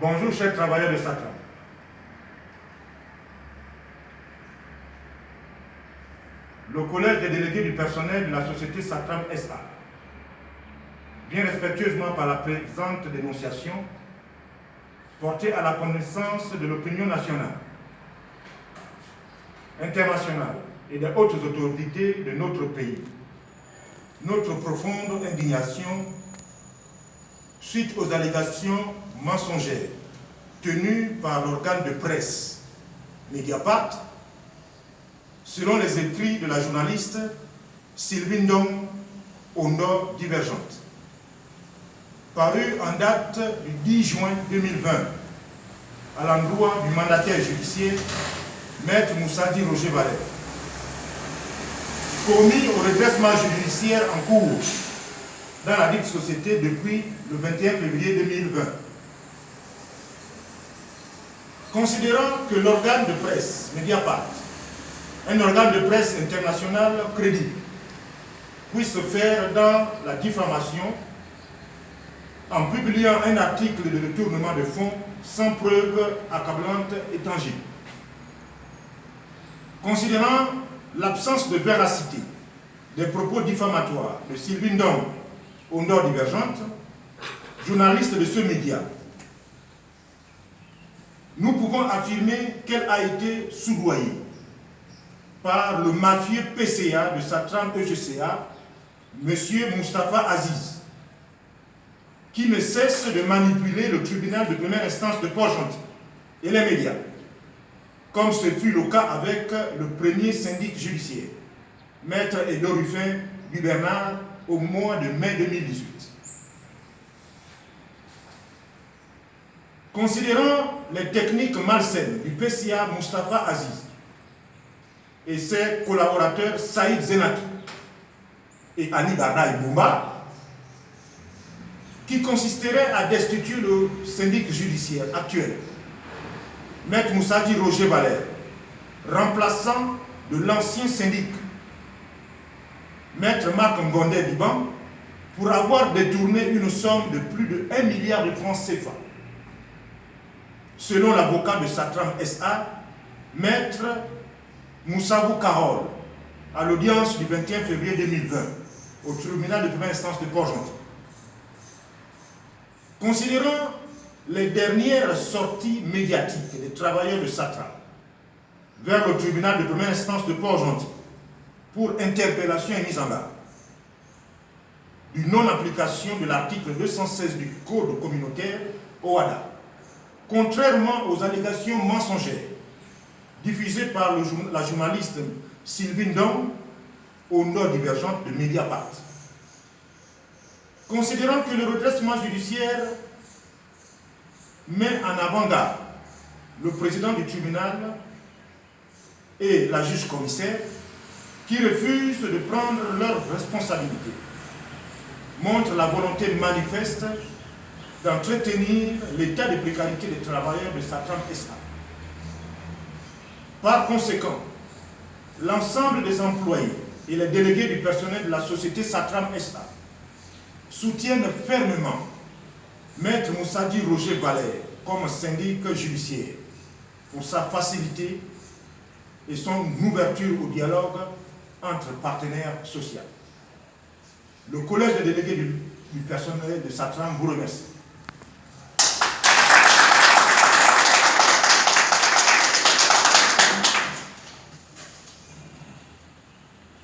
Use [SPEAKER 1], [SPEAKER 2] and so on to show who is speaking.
[SPEAKER 1] Bonjour chers travailleurs de Satram. Le collège des délégués du personnel de la société Satram SA, bien respectueusement par la présente dénonciation, portée à la connaissance de l'opinion nationale, internationale et des hautes autorités de notre pays, notre profonde indignation suite aux allégations mensongères tenues par l'organe de presse Mediapart, selon les écrits de la journaliste Sylvie Ndong au Nord Divergente, paru en date du 10 juin 2020 à l'endroit du mandataire judiciaire Maître Moussadi Roger Valère, commis au redressement judiciaire en cours dans la dite société depuis le 21 février 2020. Considérant que l'organe de presse Mediapart, un organe de presse international crédible, puisse se faire dans la diffamation en publiant un article de détournement de fonds sans preuve accablante et tangible. Considérant l'absence de véracité des propos diffamatoires de Sylvie Ndong au Nord Divergente, journaliste de ce média, nous pouvons affirmer qu'elle a été soudoyée par le mafieux PCA de Satram EGCA, M. Moustapha Aziz, qui ne cesse de manipuler le tribunal de première instance de Port-Gentil et les médias, comme ce fut le cas avec le premier syndic judiciaire, Maître Edo Ruffin du Bernard, au mois de mai 2018. Considérant les techniques malsaines du PCA Moustapha Aziz et ses collaborateurs Saïd Zenaki et Ali Barda Boumba, qui consisteraient à destituer le syndic judiciaire actuel, Maître Moussadi Roger Valère, remplaçant de l'ancien syndic, Maître Marc Ngondé Liban, pour avoir détourné une somme de plus de 1 milliard de francs CFA. Selon l'avocat de Satram SA, Maître Moussabou Carole, à l'audience du 21 février 2020, au tribunal de première instance de Port-Gentil. Considérant les dernières sorties médiatiques des travailleurs de Satram vers le tribunal de première instance de Port-Gentil pour interpellation et mise en garde du non-application de l'article 216 du Code communautaire OHADA, contrairement aux allégations mensongères diffusées par la journaliste Sylvie Ndong au Nord Divergente de Mediapart. Considérant que le redressement judiciaire met en avant-garde le président du tribunal et la juge-commissaire qui refusent de prendre leurs responsabilités, montre la volonté manifeste d'entretenir l'état de précarité des travailleurs de Satram SA. Par conséquent, l'ensemble des employés et les délégués du personnel de la société Satram SA soutiennent fermement Maître Moussadi Roger Valère comme syndic judiciaire pour sa facilité et son ouverture au dialogue entre partenaires sociaux. Le collège des délégués du personnel de Satram vous remercie.